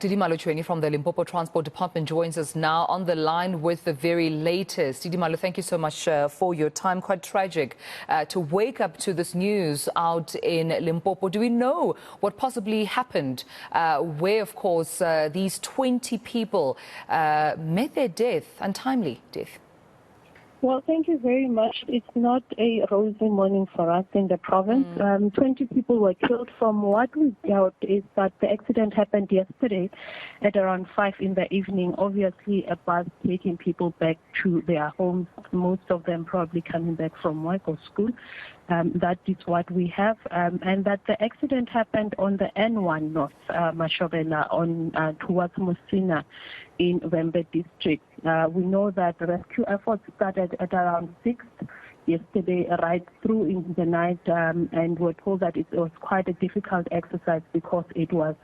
Tidimalo Chuene from the Limpopo Transport Department joins us now on the line with the very latest. Tidimalo, thank you so much for your time. Quite tragic to wake up to this news out in Limpopo. Do we know what possibly happened where, of course, these 20 people met their death, untimely death? Well, thank you very much. It's not a rosy morning for us in the province. 20 people were killed. From what we doubt is that the accident happened yesterday at around 5 in the evening. Obviously, a bus taking people back to their homes, most of them probably coming back from work or school. That is what we have. And that the accident happened on the N1 North, Mashobela, towards Musina in Wembe district. We know that rescue efforts started at around 6 yesterday, right through in the night, and we're told that it was quite a difficult exercise because it was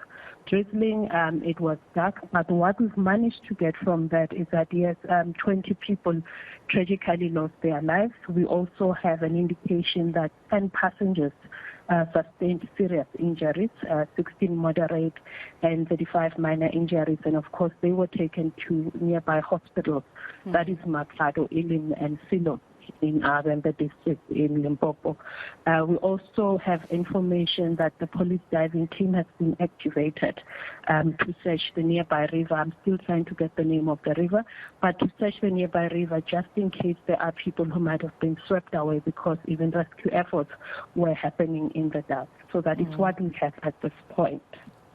drizzling, it was dark. But what we've managed to get from that is that, yes, 20 people tragically lost their lives. We also have an indication that 10 passengers sustained serious injuries, 16 moderate and 35 minor injuries. And of course, they were taken to nearby hospitals, that is Matlado, Elim and Silo in Wembe district in Limpopo. We also have information that the police diving team has been activated to search the nearby river. I'm still trying to get the name of the river, but to search the nearby river just in case there are people who might have been swept away, because even rescue efforts were happening in the dark. So that is what we have at this point.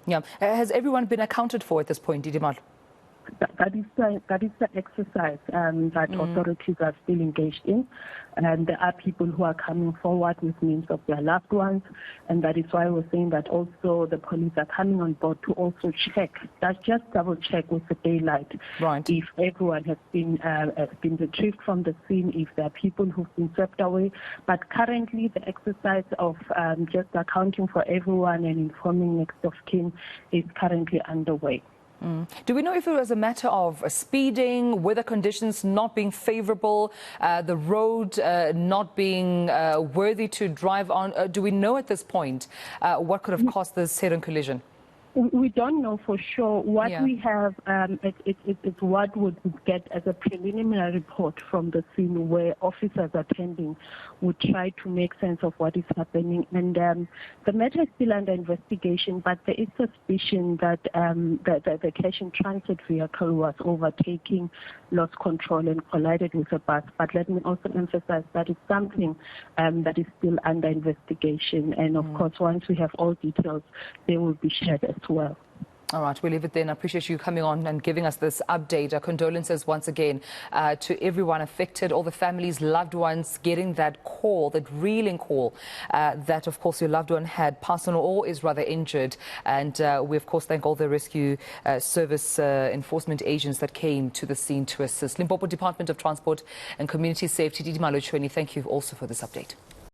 Yeah. Has everyone been accounted for at this point, Tidimalo? That is the exercise that authorities are still engaged in. And there are people who are coming forward with names of their loved ones. And that is why we're saying that also the police are coming on board to also check, just double check with the daylight, right, if everyone has been retrieved from the scene, if there are people who've been swept away. But currently the exercise of just accounting for everyone and informing next of kin is currently underway. Do we know if it was a matter of speeding, weather conditions not being favorable, the road not being worthy to drive on? Do we know at this point what could have caused this head-on collision? We don't know for sure. What we have, it's what would get as a preliminary report from the scene, where officers attending would try to make sense of what is happening. And the matter is still under investigation, but there is suspicion that the cash and transit vehicle was overtaking, lost control and collided with a bus. But let me also emphasize that it's something that is still under investigation. And of course, once we have all details, they will be shared as well. All right, we'll leave it then. I appreciate you coming on and giving us this update. Our condolences once again to everyone affected, all the families, loved ones, getting that call, that reeling call that, of course, your loved one had passed on or is rather injured. And we, of course, thank all the rescue service enforcement agents that came to the scene to assist. Limpopo Department of Transport and Community Safety, Tidimalo Chuene, thank you also for this update.